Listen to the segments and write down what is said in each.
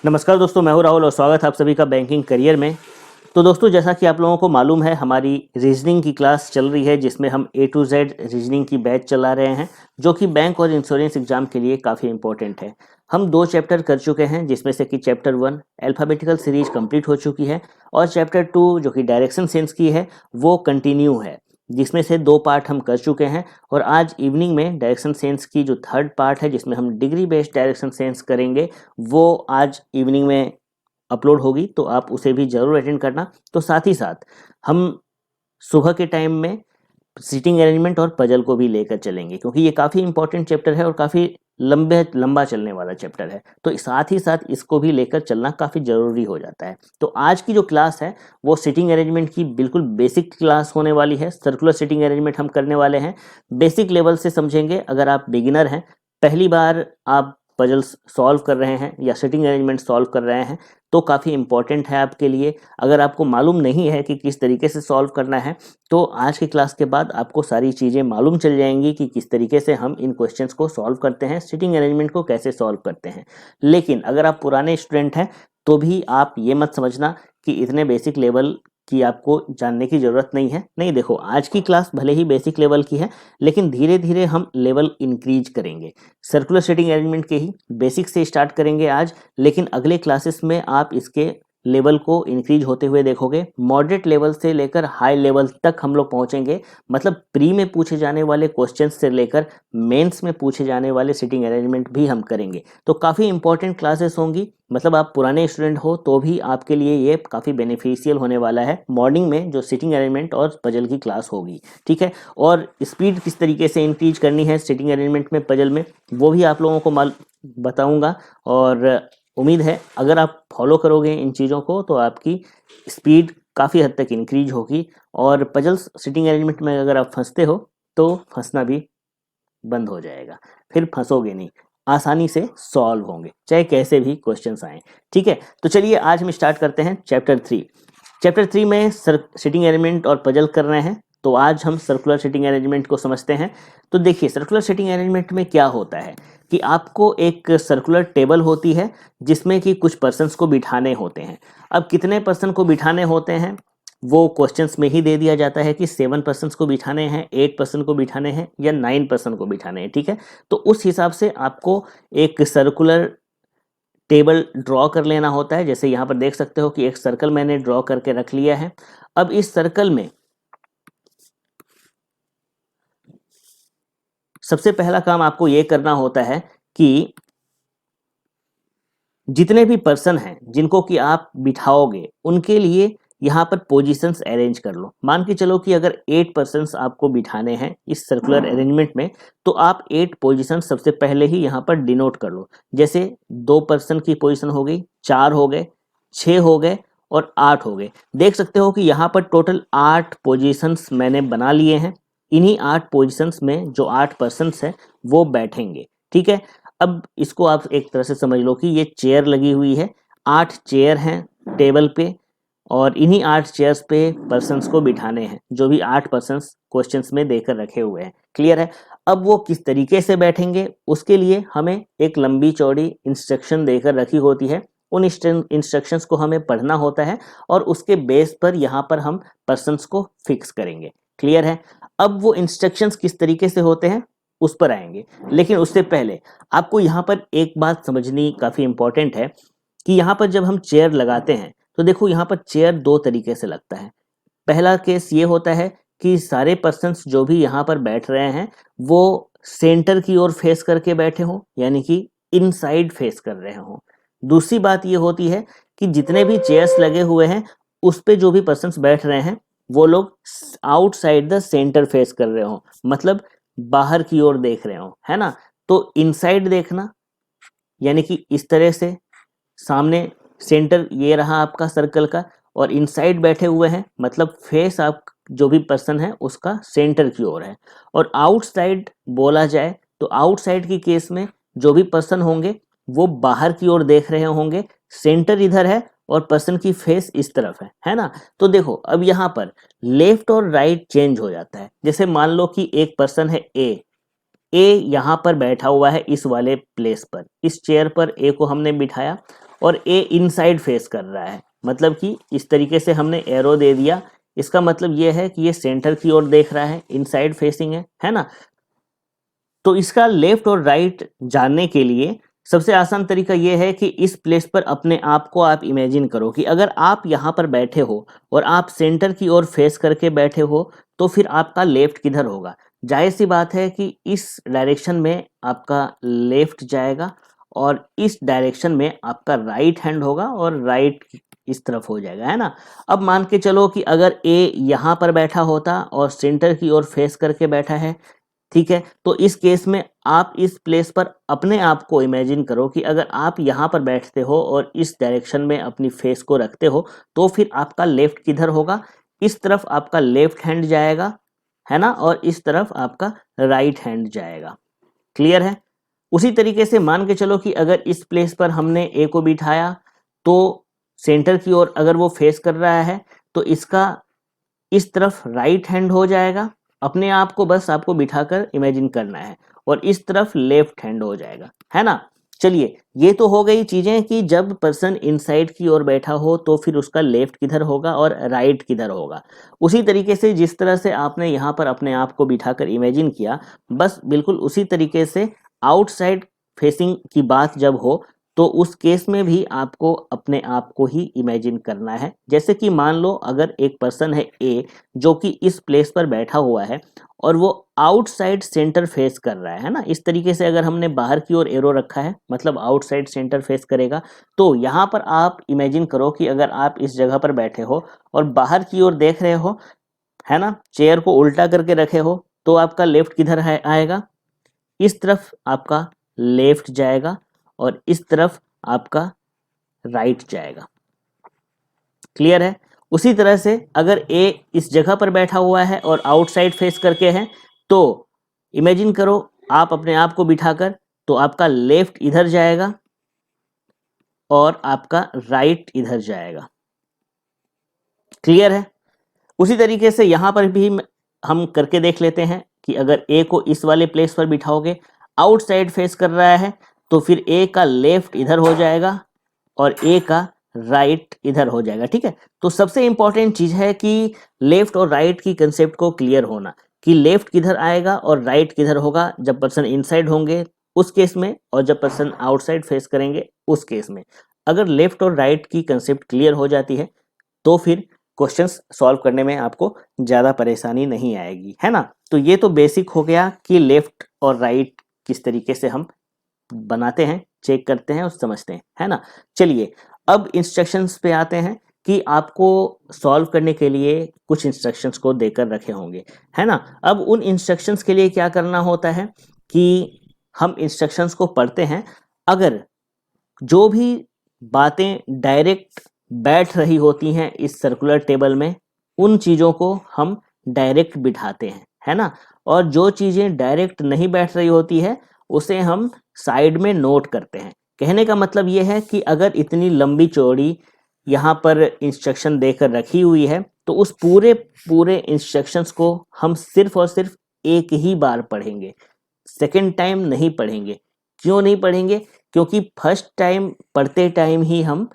नमस्कार दोस्तों, मैं हूं राहुल और स्वागत है आप सभी का बैंकिंग करियर में। तो दोस्तों, जैसा कि आप लोगों को मालूम है, हमारी रीजनिंग की क्लास चल रही है जिसमें हम A to Z रीजनिंग की बैच चला रहे हैं, जो कि बैंक और इंश्योरेंस एग्जाम के लिए काफ़ी इंपॉर्टेंट है। हम 2 चैप्टर कर चुके हैं, जिसमें से कि चैप्टर 1 अल्फ़ाबेटिकल सीरीज कंप्लीट हो चुकी है और चैप्टर 2 जो कि डायरेक्शन सेंस की है वो कंटिन्यू है, जिसमें से 2 पार्ट हम कर चुके हैं। और आज इवनिंग में डायरेक्शन सेंस की जो थर्ड पार्ट है, जिसमें हम डिग्री बेस्ड डायरेक्शन सेंस करेंगे, वो आज इवनिंग में अपलोड होगी, तो आप उसे भी ज़रूर अटेंड करना। तो साथ ही साथ हम सुबह के टाइम में सीटिंग अरेंजमेंट और पजल को भी लेकर चलेंगे, क्योंकि ये काफ़ी इंपॉर्टेंट चैप्टर है और काफ़ी लंबा चलने वाला चैप्टर है। तो साथ ही साथ इसको भी लेकर चलना काफ़ी ज़रूरी हो जाता है। तो आज की जो क्लास है वो सीटिंग अरेंजमेंट की बिल्कुल बेसिक क्लास होने वाली है। सर्कुलर सीटिंग अरेंजमेंट हम करने वाले हैं, बेसिक लेवल से समझेंगे। अगर आप बिगिनर हैं, पहली बार आप पजल्स सॉल्व कर रहे हैं या सीटिंग अरेंजमेंट सॉल्व कर रहे हैं, तो काफ़ी इंपॉर्टेंट है आपके लिए। अगर आपको मालूम नहीं है कि किस तरीके से सॉल्व करना है, तो आज की क्लास के बाद आपको सारी चीज़ें मालूम चल जाएंगी कि किस तरीके से हम इन क्वेश्चंस को सॉल्व करते हैं, सीटिंग अरेंजमेंट को कैसे सॉल्व करते हैं। लेकिन अगर आप पुराने स्टूडेंट हैं, तो भी आप ये मत समझना कि इतने बेसिक लेवल की आपको जानने की ज़रूरत नहीं है। नहीं, देखो, आज की क्लास भले ही बेसिक लेवल की है, लेकिन धीरे धीरे हम लेवल इंक्रीज करेंगे। सर्कुलर सीटिंग अरेंजमेंट के ही बेसिक से स्टार्ट करेंगे आज, लेकिन अगले क्लासेस में आप इसके लेवल को इंक्रीज होते हुए देखोगे। मॉडरेट लेवल से लेकर हाई लेवल तक हम लोग पहुंचेंगे। मतलब प्री में पूछे जाने वाले क्वेश्चंस से लेकर मेंस में पूछे जाने वाले सीटिंग अरेंजमेंट भी हम करेंगे। तो काफ़ी इंपॉर्टेंट क्लासेस होंगी। मतलब आप पुराने स्टूडेंट हो तो भी आपके लिए ये काफ़ी बेनिफिशियल होने वाला है। मॉर्निंग में जो सीटिंग अरेंजमेंट और पजल की क्लास होगी, ठीक है। और स्पीड किस तरीके से इंक्रीज करनी है सीटिंग अरेंजमेंट में, पजल में, वो भी आप लोगों को बताऊंगा। और उम्मीद है अगर आप फॉलो करोगे इन चीज़ों को तो आपकी स्पीड काफ़ी हद तक इंक्रीज होगी। और पजल्स सीटिंग अरेंजमेंट में अगर आप फंसते हो तो फंसना भी बंद हो जाएगा, फिर फंसोगे नहीं, आसानी से सॉल्व होंगे चाहे कैसे भी क्वेश्चंस आए, ठीक है। तो चलिए आज हम स्टार्ट करते हैं चैप्टर 3 में सीटिंग अरेंजमेंट और पजल कर रहे हैं। तो आज हम सर्कुलर सीटिंग अरेंजमेंट को समझते हैं। तो देखिए, सर्कुलर सीटिंग अरेंजमेंट में क्या होता है कि आपको एक सर्कुलर टेबल होती है जिसमें कि कुछ पर्सन्स को बिठाने होते हैं। अब कितने पर्सन को बिठाने होते हैं वो क्वेश्चंस में ही दे दिया जाता है कि 7 पर्सन्स को बिठाने हैं, 8 पर्सन को बिठाने हैं या 9 पर्सन को बिठाने हैं, ठीक है। तो उस हिसाब से आपको एक सर्कुलर टेबल ड्रॉ कर लेना होता है। जैसे यहाँ पर देख सकते हो कि एक सर्कल मैंने ड्रॉ करके रख लिया है। अब इस सर्कल में सबसे पहला काम आपको ये करना होता है कि जितने भी पर्सन हैं जिनको कि आप बिठाओगे उनके लिए यहाँ पर पोजीशंस अरेंज कर लो। मान के चलो कि अगर 8 पर्सन्स आपको बिठाने हैं इस सर्कुलर अरेंजमेंट में, तो आप 8 पोजीशन सबसे पहले ही यहाँ पर डिनोट कर लो। जैसे 2 पर्सन की पोजीशन हो गई, 4 हो गए, 6 हो गए और 8 हो गए। देख सकते हो कि यहाँ पर टोटल 8 पोजीशंस मैंने बना लिए हैं। इन्हीं 8 पोजीशंस में जो 8 पर्सन्स हैं वो बैठेंगे, ठीक है। अब इसको आप एक तरह से समझ लो कि ये चेयर लगी हुई है, 8 चेयर हैं टेबल पे, और इन्हीं 8 चेयर्स पे पर्सन्स को बिठाने हैं, जो भी 8 पर्सन्स क्वेश्चंस में देकर रखे हुए हैं। क्लियर है। अब वो किस तरीके से बैठेंगे उसके लिए हमें एक लंबी चौड़ी इंस्ट्रक्शन देकर रखी होती है। उन इंस्ट्रक्शंस को हमें पढ़ना होता है और उसके बेस पर यहाँ पर हम पर्सन्स को फिक्स करेंगे। क्लियर है। अब वो इंस्ट्रक्शंस किस तरीके से होते हैं उस पर आएंगे, लेकिन उससे पहले आपको यहाँ पर एक बात समझनी काफ़ी इंपॉर्टेंट है कि यहाँ पर जब हम चेयर लगाते हैं तो देखो, यहाँ पर चेयर 2 तरीके से लगता है। पहला केस ये होता है कि सारे पर्सन्स जो भी यहाँ पर बैठ रहे हैं वो सेंटर की ओर फेस करके बैठे हों, यानी कि इनसाइड फेस कर रहे हों। दूसरी बात ये होती है कि जितने भी चेयर्स लगे हुए हैं उस पे जो भी पर्सन्स बैठ रहे हैं वो लोग आउटसाइड द सेंटर फेस कर रहे हों, मतलब बाहर की ओर देख रहे हो, है ना। तो इनसाइड देखना यानी कि इस तरह से सामने सेंटर ये रहा आपका सर्कल का, और इनसाइड बैठे हुए हैं मतलब फेस आप जो भी पर्सन है उसका सेंटर की ओर है। और आउटसाइड बोला जाए तो आउटसाइड की केस में जो भी पर्सन होंगे वो बाहर की ओर देख रहे होंगे, सेंटर इधर है और पर्सन की फेस इस तरफ है ना। तो देखो, अब यहाँ पर लेफ्ट और राइट चेंज हो जाता है। जैसे मान लो कि एक पर्सन है ए यहाँ पर बैठा हुआ है इस वाले प्लेस पर, इस चेयर पर ए को हमने बिठाया और ए इनसाइड फेस कर रहा है, मतलब कि इस तरीके से हमने एरो दे दिया, इसका मतलब ये है कि ये सेंटर की ओर देख रहा है, इनसाइड फेसिंग है ना। तो इसका लेफ्ट और राइट जानने के लिए सबसे आसान तरीका यह है कि इस प्लेस पर अपने आप को आप इमेजिन करो कि अगर आप यहाँ पर बैठे हो और आप सेंटर की ओर फेस करके बैठे हो तो फिर आपका लेफ्ट किधर होगा। जाहिर सी बात है कि इस डायरेक्शन में आपका लेफ्ट जाएगा और इस डायरेक्शन में आपका राइट हैंड होगा और राइट इस तरफ हो जाएगा, है ना। अब मान के चलो कि अगर ए यहाँ पर बैठा होता और सेंटर की ओर फेस करके बैठा है, ठीक है, तो इस केस में आप इस प्लेस पर अपने आप को इमेजिन करो कि अगर आप यहाँ पर बैठते हो और इस डायरेक्शन में अपनी फेस को रखते हो तो फिर आपका लेफ्ट किधर होगा। इस तरफ आपका लेफ्ट हैंड जाएगा, है ना, और इस तरफ आपका राइट हैंड जाएगा। क्लियर है। उसी तरीके से मान के चलो कि अगर इस प्लेस पर हमने ए को बिठाया तो सेंटर की ओर अगर वो फेस कर रहा है तो इसका इस तरफ राइट हैंड हो जाएगा, अपने आप को बस आपको बिठाकर इमेजिन करना है, और इस तरफ लेफ्ट हैंड हो जाएगा, है ना। चलिए, ये तो हो गई चीजें कि जब पर्सन इनसाइड की ओर बैठा हो तो फिर उसका लेफ्ट किधर होगा और राइट किधर होगा। उसी तरीके से जिस तरह से आपने यहाँ पर अपने आप को बिठाकर इमेजिन किया, बस बिल्कुल उसी तरीके से आउटसाइड फेसिंग की बात जब हो तो उस केस में भी आपको अपने आप को ही इमेजिन करना है। जैसे कि मान लो अगर एक पर्सन है ए जो कि इस प्लेस पर बैठा हुआ है और वो आउटसाइड सेंटर फेस कर रहा है ना, इस तरीके से अगर हमने बाहर की ओर एरो रखा है मतलब आउटसाइड सेंटर फेस करेगा, तो यहाँ पर आप इमेजिन करो कि अगर आप इस जगह पर बैठे हो और बाहर की ओर देख रहे हो, है ना, चेयर को उल्टा करके रखे हो, तो आपका लेफ्ट किधर आएगा, इस तरफ आपका लेफ्ट जाएगा और इस तरफ आपका राइट जाएगा। क्लियर है। उसी तरह से अगर ए इस जगह पर बैठा हुआ है और आउटसाइड फेस करके है तो इमेजिन करो आप अपने आप को बिठाकर, तो आपका लेफ्ट इधर जाएगा और आपका राइट इधर जाएगा। क्लियर है। उसी तरीके से यहां पर भी हम करके देख लेते हैं कि अगर ए को इस वाले प्लेस पर बिठाओगे, आउटसाइड फेस कर रहा है, तो फिर ए का लेफ्ट इधर हो जाएगा और ए का राइट इधर हो जाएगा। ठीक है, तो सबसे इंपॉर्टेंट चीज है कि लेफ्ट और राइट की कंसेप्ट को क्लियर होना कि लेफ्ट किधर आएगा और राइट किधर होगा जब पर्सन इनसाइड होंगे उस केस में, और जब पर्सन आउटसाइड फेस करेंगे उस केस में। अगर लेफ्ट और राइट की कंसेप्ट क्लियर हो जाती है तो फिर क्वेश्चंस सॉल्व करने में आपको ज़्यादा परेशानी नहीं आएगी, है ना। तो ये तो बेसिक हो गया कि लेफ्ट और राइट किस तरीके से हम बनाते हैं, चेक करते हैं और समझते हैं, है ना। चलिए, अब इंस्ट्रक्शंस पे आते हैं कि आपको सॉल्व करने के लिए कुछ इंस्ट्रक्शंस को देकर रखे होंगे, है ना। अब उन इंस्ट्रक्शंस के लिए क्या करना होता है कि हम इंस्ट्रक्शंस को पढ़ते हैं, अगर जो भी बातें डायरेक्ट बैठ रही होती हैं इस सर्कुलर टेबल में, उन चीज़ों को हम डायरेक्ट बिठाते हैं, है ना। और जो चीज़ें डायरेक्ट नहीं बैठ रही होती है उसे हम साइड में नोट करते हैं। कहने का मतलब ये है कि अगर इतनी लंबी चौड़ी यहाँ पर इंस्ट्रक्शन देकर रखी हुई है तो उस पूरे पूरे इंस्ट्रक्शंस को हम सिर्फ और सिर्फ एक ही बार पढ़ेंगे, सेकेंड टाइम नहीं पढ़ेंगे। क्यों नहीं पढ़ेंगे? क्योंकि फर्स्ट टाइम पढ़ते टाइम ही हम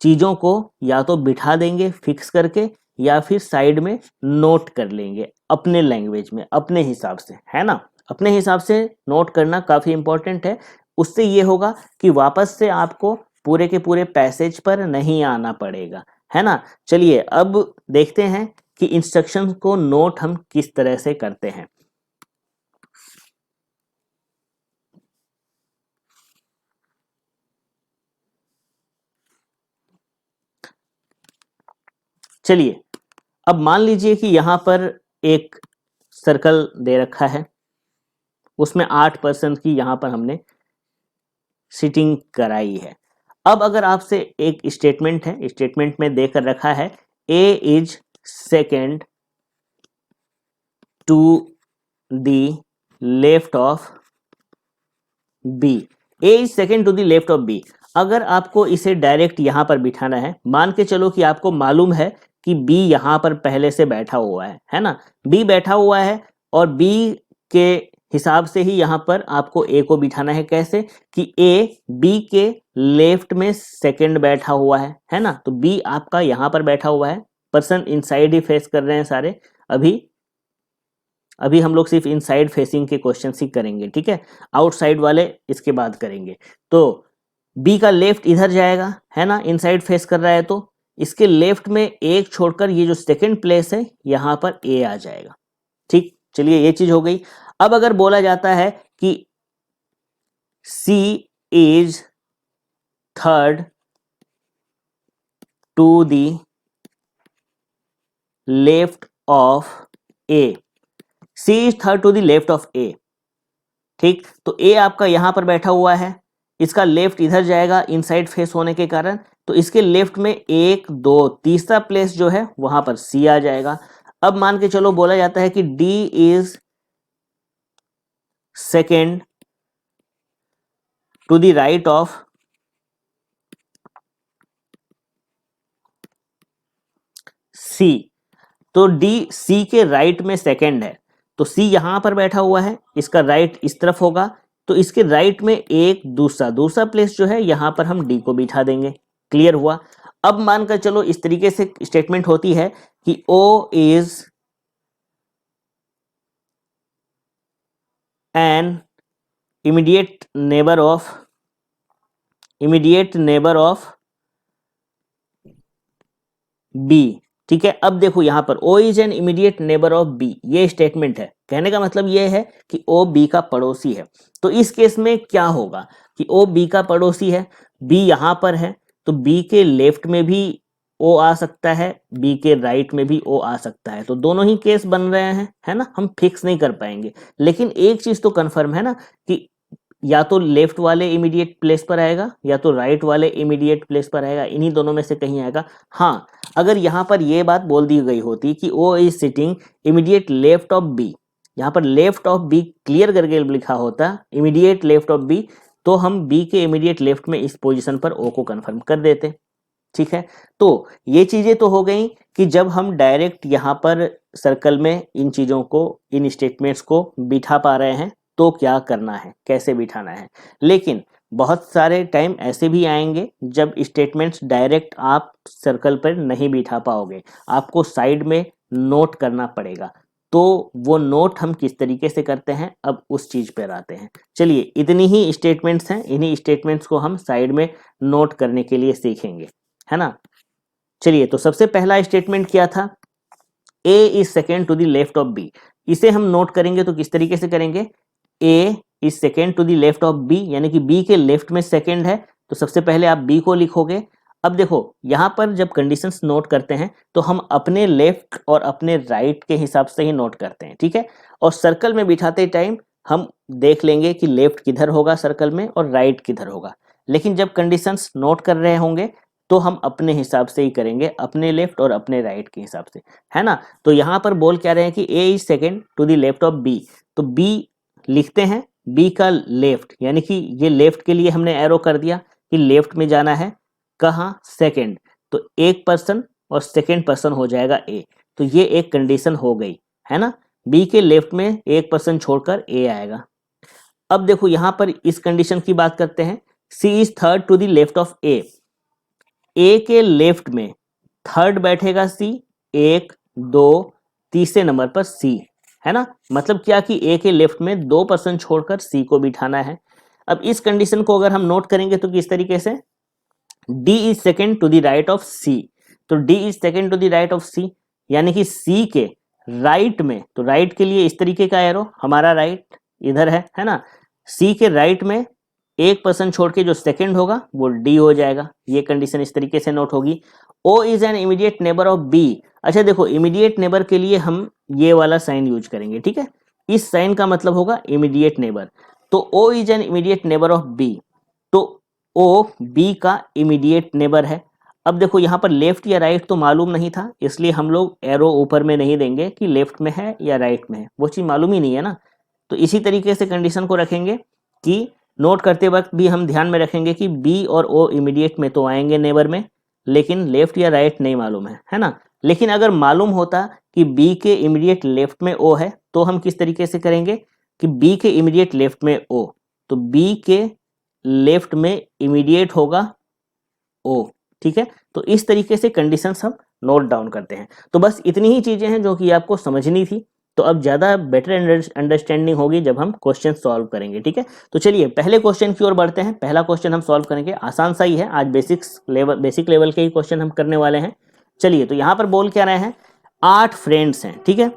चीज़ों को या तो बिठा देंगे फिक्स करके या फिर साइड में नोट कर लेंगे अपने लैंग्वेज में, अपने हिसाब से, है ना। अपने हिसाब से नोट करना काफ़ी इंपॉर्टेंट है। उससे ये होगा कि वापस से आपको पूरे के पूरे पैसेज पर नहीं आना पड़ेगा, है ना। चलिए, अब देखते हैं कि इंस्ट्रक्शन को नोट हम किस तरह से करते हैं। चलिए, अब मान लीजिए कि यहाँ पर एक सर्कल दे रखा है, उसमें 8% की यहाँ पर हमने सीटिंग कराई है। अब अगर आपसे एक स्टेटमेंट है, स्टेटमेंट में देकर रखा है A is second to the left of B, A is second to the left of B. अगर आपको इसे डायरेक्ट यहाँ पर बिठाना है, मान के चलो कि आपको मालूम है कि बी यहाँ पर पहले से बैठा हुआ है ना, बी बैठा हुआ है और बी के हिसाब से ही यहाँ पर आपको ए को बिठाना है। कैसे कि ए बी के लेफ्ट में सेकंड बैठा हुआ है ना, तो बी आपका यहाँ पर बैठा हुआ है, पर्सन इनसाइड ही फेस कर रहे हैं सारे। अभी हम लोग सिर्फ इनसाइड फेसिंग के क्वेश्चन ही करेंगे, ठीक है, आउटसाइड वाले इसके बाद करेंगे। तो बी का लेफ्ट इधर जाएगा, है ना, इनसाइड फेस कर रहा है, तो इसके लेफ्ट में एक छोड़कर ये जो सेकंड प्लेस है यहाँ पर ए आ जाएगा। ठीक, चलिए ये चीज हो गई। अब अगर बोला जाता है कि C is third to the left of A, C is third to the left of A, ठीक, तो ए आपका यहां पर बैठा हुआ है, इसका लेफ्ट इधर जाएगा इनसाइड फेस होने के कारण, तो इसके लेफ्ट में एक दो तीसरा प्लेस जो है वहां पर सी आ जाएगा। अब मान के चलो बोला जाता है कि D is second to the right of C, तो डी सी के राइट में सेकेंड है, तो सी यहां पर बैठा हुआ है, इसका राइट इस तरफ होगा, तो इसके राइट में एक दूसरा प्लेस जो है यहां पर हम डी को बिठा देंगे। क्लियर हुआ। अब मानकर चलो इस तरीके से स्टेटमेंट होती है कि O is an immediate neighbour of B, ठीक है। अब देखो यहां पर O is an immediate neighbour of B, ये स्टेटमेंट है, कहने का मतलब ये है कि ओ बी का पड़ोसी है। तो इस केस में क्या होगा कि ओ बी का पड़ोसी है, बी यहां पर है, तो बी के लेफ्ट में भी ओ आ सकता है, बी के राइट में भी ओ आ सकता है, तो दोनों ही केस बन रहे हैं, है ना, हम फिक्स नहीं कर पाएंगे। लेकिन एक चीज तो कंफर्म है ना कि या तो लेफ्ट वाले इमीडिएट प्लेस पर आएगा या तो राइट वाले इमीडिएट प्लेस पर आएगा, इन्हीं दोनों में से कहीं आएगा। हाँ, अगर यहाँ पर यह बात बोल दी गई होती कि O is sitting immediate left of B, यहाँ पर लेफ्ट ऑफ बी क्लियर करके लिखा होता इमीडिएट लेफ्ट ऑफ बी, तो हम बी के इमीडिएट लेफ्ट में इस पोजीशन पर ओ को कंफर्म कर देते। ठीक है, तो ये चीजें तो हो गई कि जब हम डायरेक्ट यहाँ पर सर्कल में इन चीजों को, इन स्टेटमेंट्स को बिठा पा रहे हैं तो क्या करना है, कैसे बिठाना है। लेकिन बहुत सारे टाइम ऐसे भी आएंगे जब स्टेटमेंट्स डायरेक्ट आप सर्कल पर नहीं बिठा पाओगे, आपको साइड में नोट करना पड़ेगा। तो वो नोट हम किस तरीके से करते हैं, अब उस चीज पर आते हैं। चलिए, इतनी ही स्टेटमेंट्स हैं, इन्हीं स्टेटमेंट्स को हम साइड में नोट करने के लिए सीखेंगे, है ना। चलिए, तो सबसे पहला स्टेटमेंट क्या था, A is second to the left of B. इसे हम नोट करेंगे तो किस तरीके से करेंगे, A is second to the left of B, यानी कि बी के लेफ्ट में सेकेंड है, तो सबसे पहले आप बी को लिखोगे। अब देखो यहां पर जब कंडीशंस नोट करते हैं तो हम अपने लेफ्ट और अपने राइट के हिसाब से ही नोट करते हैं, ठीक है। और सर्कल में बिठाते टाइम हम देख लेंगे कि लेफ्ट किधर होगा सर्कल में और राइट किधर होगा। लेकिन जब कंडीशंस नोट कर रहे होंगे तो हम अपने हिसाब से ही करेंगे, अपने लेफ्ट और अपने राइट के हिसाब से, है ना। तो यहां पर बोल क्या रहे हैं कि A is second to the left of B, तो बी लिखते हैं, बी का लेफ्ट, यानी कि ये लेफ्ट के लिए हमने एरो कर दिया कि लेफ्ट में जाना है, कहाँ, सेकेंड, तो एक पर्सन और सेकेंड पर्सन हो जाएगा ए, तो ये एक कंडीशन हो गई, है ना। बी के लेफ्ट में एक पर्सन छोड़कर ए आएगा। अब देखो यहां पर इस कंडीशन की बात करते हैं, C is third to the left of A, A के लेफ्ट में थर्ड बैठेगा सी, एक दो तीसरे नंबर पर सी, है ना। मतलब क्या कि ए के लेफ्ट में दो पर्सन छोड़कर सी को बिठाना है। अब इस कंडीशन को अगर हम नोट करेंगे तो किस तरीके से, D is second to the right of C, तो D is second to the right of C, यानी कि सी के राइट में, तो राइट के लिए इस तरीके का एरो, हमारा राइट इधर है ना, सी के राइट में एक पर्सन छोड़ के जो सेकंड होगा वो डी हो जाएगा। ये कंडीशन इस तरीके से नोट होगी। O is an immediate neighbour of B, अच्छा देखो इमीडिएट नेबर के लिए हम ये वाला साइन यूज करेंगे, ठीक है, इस साइन का मतलब होगा इमीडिएट नेबर। तो O is an immediate neighbour of B, तो ओ बी का इमीडिएट नेबर है। अब देखो यहाँ पर लेफ्ट या राइट तो मालूम नहीं था, इसलिए हम लोग एरो ऊपर में नहीं देंगे कि लेफ्ट में है या राइट में है, वो चीज मालूम ही नहीं है ना। तो इसी तरीके से कंडीशन को रखेंगे कि नोट करते वक्त भी हम ध्यान में रखेंगे कि बी और ओ इमीडिएट में तो आएंगे नेबर में, लेकिन लेफ्ट या राइट नहीं मालूम है ना। लेकिन अगर मालूम होता कि बी के इमीडिएट लेफ्ट में ओ है तो हम किस तरीके से करेंगे, कि बी के इमीडिएट लेफ्ट में ओ, तो बी के लेफ्ट में इमीडिएट होगा ओ, ठीक है। तो इस तरीके से कंडीशंस हम नोट डाउन करते हैं। तो बस इतनी ही चीजें हैं जो कि आपको समझनी थी। तो अब ज़्यादा बेटर अंडरस्टैंडिंग होगी जब हम क्वेश्चन सॉल्व करेंगे, ठीक है। तो चलिए पहले क्वेश्चन की ओर बढ़ते हैं। पहला क्वेश्चन हम सॉल्व करेंगे, आसान सा ही है, आज बेसिक लेवल के ही क्वेश्चन हम करने वाले हैं। चलिए, तो यहाँ पर बोल क्या रहे हैं, 8 फ्रेंड्स हैं, ठीक है,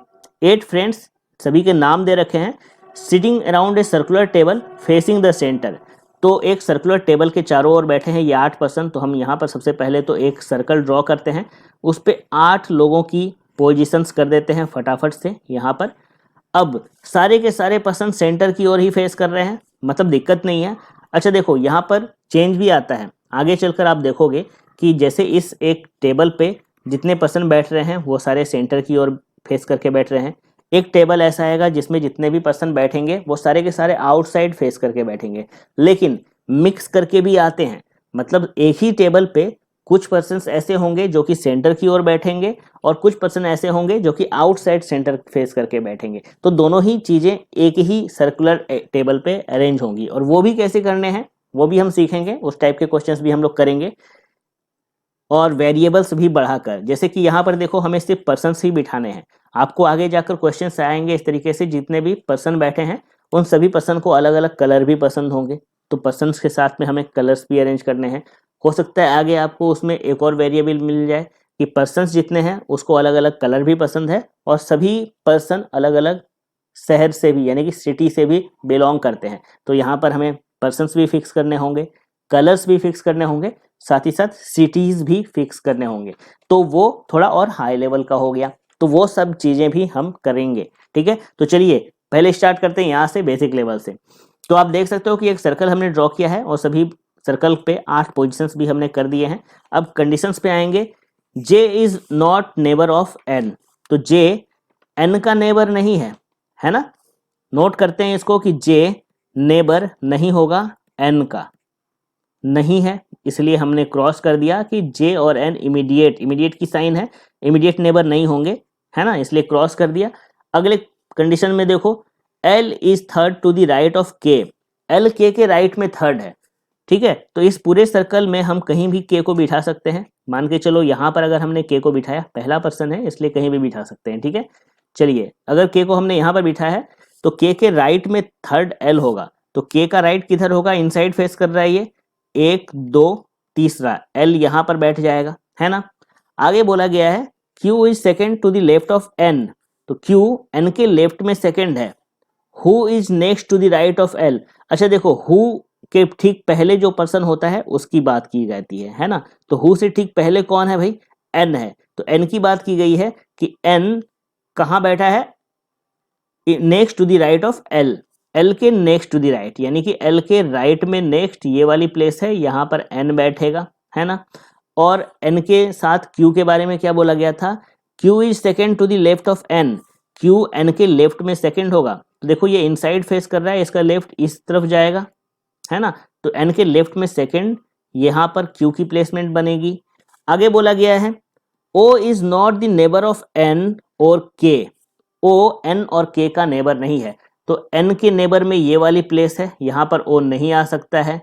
8 फ्रेंड्स, सभी के नाम दे रखे हैं, sitting around a circular table facing the centre. तो एक सर्कुलर टेबल के चारों ओर बैठे हैं ये 8 पर्सन। तो हम यहाँ पर सबसे पहले तो एक सर्कल ड्रॉ करते हैं, उस पे 8 लोगों की पोजीशंस कर देते हैं फटाफट से यहाँ पर। अब सारे के सारे पर्सन सेंटर की ओर ही फेस कर रहे हैं, मतलब दिक्कत नहीं है। अच्छा देखो, यहाँ पर चेंज भी आता है, आगे चलकर आप देखोगे कि जैसे इस एक टेबल पे जितने पर्सन बैठ रहे हैं वो सारे सेंटर की ओर फेस करके बैठ रहे हैं। एक टेबल ऐसा आएगा जिसमें जितने भी पर्सन बैठेंगे वो सारे के सारे आउटसाइड फेस करके बैठेंगे, लेकिन मिक्स करके भी आते हैं। मतलब एक ही टेबल पे कुछ पर्सन्स ऐसे होंगे जो कि सेंटर की ओर बैठेंगे और कुछ पर्सन ऐसे होंगे जो कि आउटसाइड सेंटर फेस करके बैठेंगे। तो दोनों ही चीजें एक ही सर्कुलर टेबल पे अरेंज होंगी, और वो भी कैसे करने हैं वो भी हम सीखेंगे, उस टाइप के क्वेश्चंस भी हम लोग करेंगे। और वेरिएबल्स भी बढ़ाकर, जैसे कि यहाँ पर देखो हमें सिर्फ पर्सन्स ही बिठाने हैं, आपको आगे जाकर क्वेश्चंस आएंगे इस तरीके से, जितने भी पर्सन बैठे हैं उन सभी पर्सन को अलग अलग कलर भी पसंद होंगे, तो पर्सन्स के साथ में हमें कलर्स भी अरेंज करने हैं। हो सकता है आगे आपको उसमें एक और वेरिएबल मिल जाए कि पर्सन्स जितने हैं उसको अलग अलग कलर भी पसंद है, और सभी पर्सन अलग अलग शहर से भी यानी कि सिटी से भी बिलोंग करते हैं। तो यहाँ पर हमें पर्सन्स भी फिक्स करने होंगे, कलर्स भी फिक्स करने होंगे, साथ ही साथ सिटीज भी फिक्स करने होंगे। तो वो थोड़ा और हाई लेवल का हो गया, तो वो सब चीजें भी हम करेंगे, ठीक है। तो चलिए पहले स्टार्ट करते हैं यहाँ से, बेसिक लेवल से। तो आप देख सकते हो कि एक सर्कल हमने ड्रॉ किया है और सभी सर्कल पे 8 पोजीशंस भी हमने कर दिए हैं। अब कंडीशंस पे आएंगे। J is not neighbour of N, तो जे एन का नेबर नहीं है ना। नोट करते हैं इसको कि जे नेबर नहीं होगा, एन का नहीं है, इसलिए हमने क्रॉस कर दिया कि जे और एन इमीडिएट की साइन है, इमीडिएट नेबर नहीं होंगे, है ना, इसलिए क्रॉस कर दिया। अगले कंडीशन में देखो, L is third to the right of K, L के राइट में थर्ड है, ठीक है। तो इस पूरे सर्कल में हम कहीं भी के को बिठा सकते हैं, मान के चलो यहाँ पर अगर हमने के को बिठाया, पहला पर्सन है इसलिए कहीं भी बिठा सकते हैं, ठीक है। चलिए अगर के को हमने यहाँ पर बिठाया है तो के राइट में थर्ड एल होगा, तो के का राइट किधर होगा, इनसाइड फेस कर रहा है ये, 1 2 तीसरा एल यहाँ पर बैठ जाएगा, है ना। आगे बोला गया है Q is second to the left of N, तो क्यू एन के लेफ्ट में सेकेंड है। Who is next to the right of L, अच्छा देखो हु के ठीक पहले जो पर्सन होता है उसकी बात की जाती है ना। तो हु से ठीक पहले कौन है भाई, एन है, तो एन की बात की गई है कि एन कहाँ बैठा है, next to the right of L, L के नेक्स्ट टू द राइट, यानी कि एल के राइट में नेक्स्ट ये वाली प्लेस है, यहाँ पर एन बैठेगा, है ना। और एन के साथ क्यू के बारे में क्या बोला गया था, Q is second to the left of N, Q N के लेफ्ट में सेकेंड होगा। तो देखो ये इनसाइड फेस कर रहा है, इसका लेफ्ट इस तरफ जाएगा, है ना। तो एन के लेफ्ट में सेकेंड, यहाँ पर क्यू की प्लेसमेंट बनेगी। आगे बोला गया है O is not the neighbour of N और के, ओ एन और के का नेबर नहीं है, तो एन के नेबर में ये वाली प्लेस है, यहाँ पर ओ नहीं आ सकता है।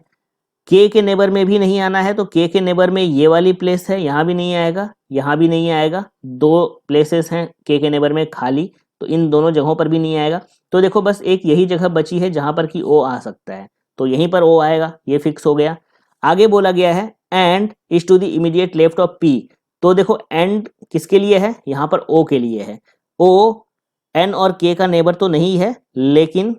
के नेबर में भी नहीं आना है, तो के नेबर में ये वाली प्लेस है, यहाँ भी नहीं आएगा, यहाँ भी नहीं आएगा, 2 प्लेसेस हैं के नेबर में खाली, तो इन दोनों जगहों पर भी नहीं आएगा। तो देखो बस एक यही जगह बची है जहां पर कि ओ आ सकता है, तो यहीं पर ओ आएगा, ये फिक्स हो गया। आगे बोला गया है and is to the immediate left of P, तो देखो एंड किसके लिए है, यहाँ पर ओ के लिए है। ओ एन और के का नेबर तो नहीं है, लेकिन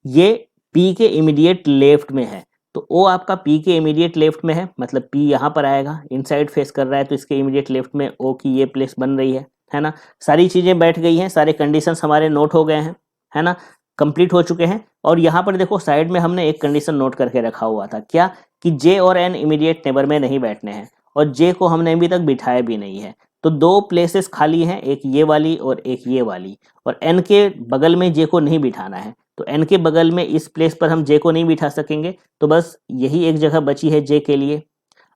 ये पी के इमीडिएट लेफ्ट में है, तो ओ आपका पी के इमीडिएट लेफ्ट में है, मतलब पी यहाँ पर आएगा, इनसाइड फेस कर रहा है, तो इसके इमीडिएट लेफ्ट में ओ की ये प्लेस बन रही है ना। सारी चीजें बैठ गई हैं, सारे कंडीशंस हमारे नोट हो गए हैं, है ना, कंप्लीट हो चुके हैं। और यहाँ पर देखो साइड में हमने एक कंडीशन नोट करके रखा हुआ था, क्या कि जे और एन इमीडिएट नेबर में नहीं बैठने हैं, और जे को हमने अभी तक बिठाया भी नहीं है, तो 2 प्लेसेस खाली हैं, एक ये वाली और एक ये वाली, और एन के बगल में जे को नहीं बिठाना है, तो एन के बगल में इस प्लेस पर हम जे को नहीं बिठा सकेंगे, तो बस यही एक जगह बची है जे के लिए।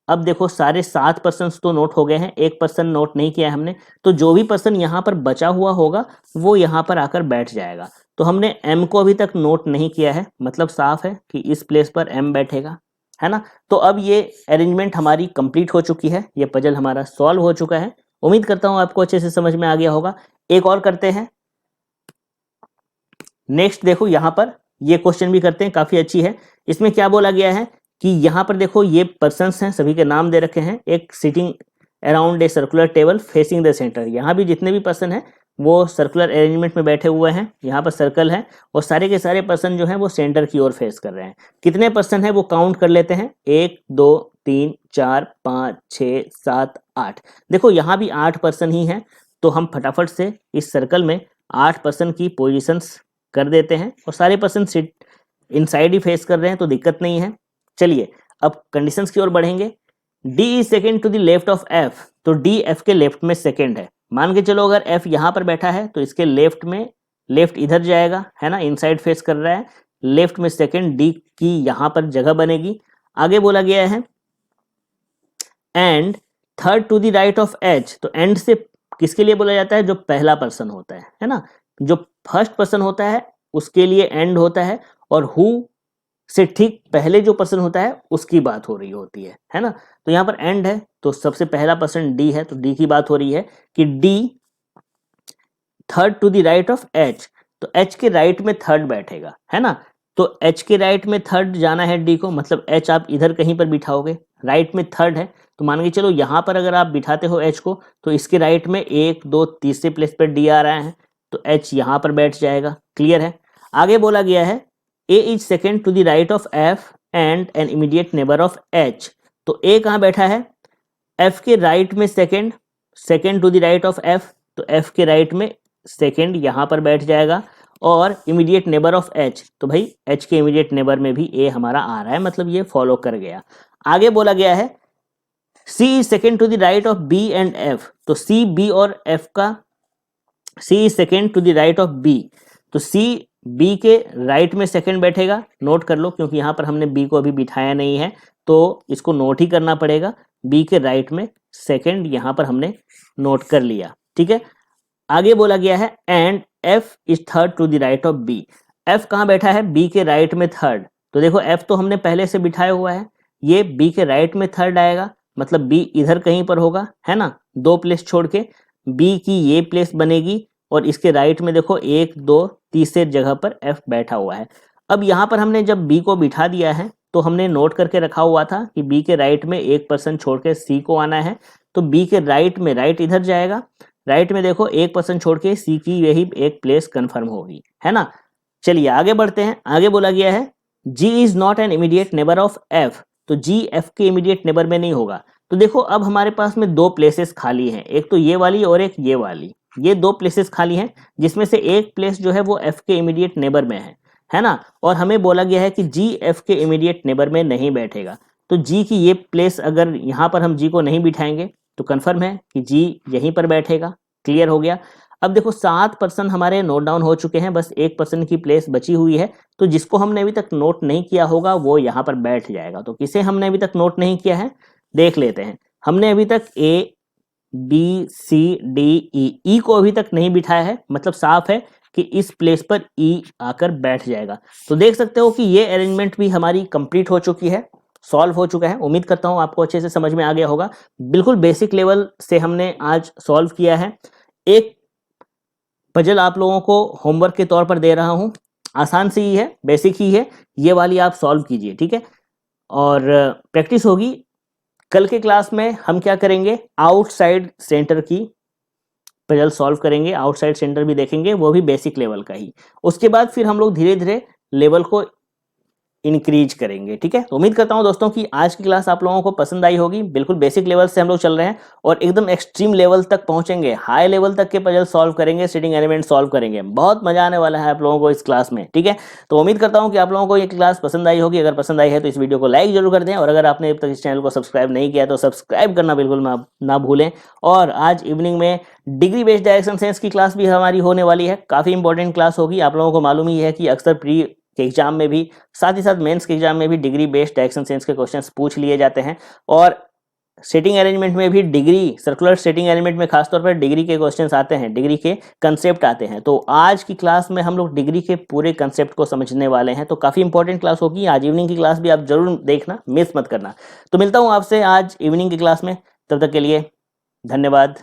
अब देखो सारे 7 पर्सन तो नोट हो गए हैं, एक पर्सन नोट नहीं किया है हमने, तो जो भी पर्सन यहाँ पर बचा हुआ होगा वो यहाँ पर आकर बैठ जाएगा। तो हमने m को अभी तक नोट नहीं किया है, मतलब साफ है कि इस प्लेस पर m बैठेगा, है ना। तो अब ये अरेंजमेंट हमारी कंप्लीट हो चुकी है, ये पजल हमारा सॉल्व हो चुका है। उम्मीद करता हूं आपको अच्छे से समझ में आ गया होगा। एक और करते हैं। नेक्स्ट देखो यहाँ पर ये क्वेश्चन भी करते हैं, काफी अच्छी है। इसमें क्या बोला गया है कि यहाँ पर देखो ये पर्सन्स हैं, सभी के नाम दे रखे हैं, एक sitting around a circular table facing the centre. यहाँ भी जितने भी पर्सन हैं वो सर्कुलर अरेंजमेंट में बैठे हुए हैं, यहाँ पर सर्कल है और सारे के सारे पर्सन जो हैं वो सेंटर की ओर फेस कर रहे हैं। कितने पर्सन हैं वो काउंट कर लेते हैं, 1 2 3 4 5 6 7 8। देखो यहाँ भी 8 पर्सन ही हैं, तो हम फटाफट से इस सर्कल में 8 पर्सन की पोजिशंस कर देते हैं और सारे person seat inside he face कर रहे हैं, तो दिक्कत नहीं है। चलिए अब कंडीशंस की ओर बढ़ेंगे। D is second to the left of F, तो डी एफ के लेफ्ट में सेकेंड है। मान के चलो अगर एफ यहाँ पर बैठा है तो इसके लेफ्ट में, लेफ्ट इधर जाएगा, है ना, इनसाइड फेस कर रहा है, लेफ्ट में सेकेंड, डी की यहाँ पर जगह बनेगी। आगे बोला गया है and third to the right of H, तो एंड से किसके लिए बोला जाता है, जो पहला पर्सन होता है ना, जो फर्स्ट पर्सन होता है उसके लिए एंड होता है, और हु से ठीक पहले जो पर्सन होता है उसकी बात हो रही होती है ना। तो यहाँ पर एंड है तो सबसे पहला पर्सन डी है, तो डी की बात हो रही है कि D third to the right of H, तो एच के राइट में थर्ड बैठेगा, है ना। तो एच के राइट में थर्ड जाना है डी को, मतलब एच आप इधर कहीं पर बिठाओगे, राइट में थर्ड है, तो मान के चलो यहाँ पर अगर आप बिठाते हो एच को तो इसके राइट में 1 2 तीसरे प्लेस पर डी आ रहा है, तो एच यहाँ पर बैठ जाएगा। क्लियर है। आगे बोला गया है A is second to the right of F and N immediate neighbour of H, तो ए कहाँ बैठा है, एफ के राइट में second, second to the right of F, तो एफ के राइट में सेकेंड यहाँ पर बैठ जाएगा, और इमीडिएट नेबर ऑफ एच, तो भाई एच के इमीडिएट नेबर में भी ए हमारा आ रहा है, मतलब ये फॉलो कर गया। आगे बोला गया है C is second to the right of B and F, तो सी बी और एफ का, C is second to the right of B, तो सी बी के राइट में सेकेंड बैठेगा। नोट कर लो क्योंकि यहाँ पर हमने बी को अभी बिठाया नहीं है तो इसको नोट ही करना पड़ेगा। बी के राइट में सेकेंड यहाँ पर हमने नोट कर लिया, ठीक है। आगे बोला गया है and F is third to the right of B, F कहाँ बैठा है, बी के राइट में थर्ड, तो देखो एफ तो हमने पहले से बिठाया हुआ है, ये बी के राइट में थर्ड आएगा, मतलब बी इधर कहीं पर होगा, है ना, 2 प्लेस छोड़ के बी की ये प्लेस बनेगी, और इसके राइट में देखो 1 2 तीसरे जगह पर एफ बैठा हुआ है। अब यहाँ पर हमने जब बी को बिठा दिया है तो हमने नोट करके रखा हुआ था कि बी के राइट में एक पर्सन छोड़ के सी को आना है, तो बी के राइट में, राइट इधर जाएगा, राइट में देखो एक पर्सन छोड़ के सी की यही एक प्लेस कंफर्म होगी, है ना। चलिए आगे बढ़ते हैं। आगे बोला गया है G is not an immediate neighbour of F, तो जी एफ के इमीडिएट नेबर में नहीं होगा। तो देखो अब हमारे पास में 2 प्लेसेस खाली हैं, एक तो ये वाली और एक ये वाली, ये 2 प्लेसेस खाली हैं जिसमें से एक प्लेस जो है वो एफ के इमीडिएट नेबर में है ना, और हमें बोला गया है कि जी एफ के इमीडिएट नेबर में नहीं बैठेगा। तो जी की ये प्लेस अगर यहाँ पर हम जी को नहीं बिठाएंगे तो कंफर्म है कि जी यहीं पर बैठेगा। क्लियर हो गया। अब देखो 7 पर्सन हमारे नोट डाउन हो चुके हैं, बस एक पर्सन की प्लेस बची हुई है, तो जिसको हमने अभी तक नोट नहीं किया होगा वो यहाँ पर बैठ जाएगा। तो किसे हमने अभी तक नोट नहीं किया है देख लेते हैं। हमने अभी तक A B C D E को अभी तक नहीं बिठाया है, मतलब साफ है कि इस प्लेस पर ई आकर बैठ जाएगा। तो देख सकते हो कि ये अरेंजमेंट भी हमारी कंप्लीट हो चुकी है, सॉल्व हो चुका है। उम्मीद करता हूं आपको अच्छे से समझ में आ गया होगा। बिल्कुल बेसिक लेवल से हमने आज सॉल्व किया है। एक पजल आप लोगों को होमवर्क के तौर पर दे रहा हूं, आसान सी ही है, बेसिक ही है, ये वाली आप सॉल्व कीजिए, ठीक है, और प्रैक्टिस होगी। कल के क्लास में हम क्या करेंगे, आउटसाइड सेंटर की पजल सॉल्व करेंगे, आउटसाइड सेंटर भी देखेंगे, वो भी बेसिक लेवल का ही। उसके बाद फिर हम लोग धीरे धीरे लेवल को इंक्रीज करेंगे, ठीक है। तो उम्मीद करता हूं दोस्तों कि आज की क्लास आप लोगों को पसंद आई होगी। बिल्कुल बेसिक लेवल से हम लोग चल रहे हैं और एकदम एक्सट्रीम लेवल तक पहुंचेंगे, हाई लेवल तक के पजल सॉल्व करेंगे, सिटिंग एलिमेंट सॉल्व करेंगे। बहुत मजा आने वाला है आप लोगों को इस क्लास में, ठीक है। तो उम्मीद करता हूं कि आप लोगों को ये क्लास पसंद आई होगी। अगर पसंद आई है तो इस वीडियो को लाइक जरूर कर दें, और अगर आपने अब तक इस चैनल को सब्सक्राइब नहीं किया तो सब्सक्राइब करना बिल्कुल ना भूलें। और आज इवनिंग में डिग्री बेस्ड डायरेक्शन सेंस की क्लास भी हमारी होने वाली है, काफी इंपॉर्टेंट क्लास होगी। आप लोगों को मालूम ही है कि अक्सर प्री के एग्जाम में भी, साथ ही साथ मेंस के एग्जाम में भी डिग्री बेस्ड डायरेक्शन सेंस के क्वेश्चंस पूछ लिए जाते हैं, और सेटिंग अरेंजमेंट में भी डिग्री, सर्कुलर सेटिंग अरेंजमेंट में खासतौर पर डिग्री के क्वेश्चंस आते हैं, डिग्री के कंसेप्ट आते हैं। तो आज की क्लास में हम लोग डिग्री के पूरे कंसेप्ट को समझने वाले हैं। तो काफ़ी इंपॉर्टेंट क्लास होगी आज। इवनिंग की क्लास भी आप जरूर देखना, मिस मत करना। तो मिलता हूँ आपसे आज इवनिंग की क्लास में, तब तक के लिए धन्यवाद।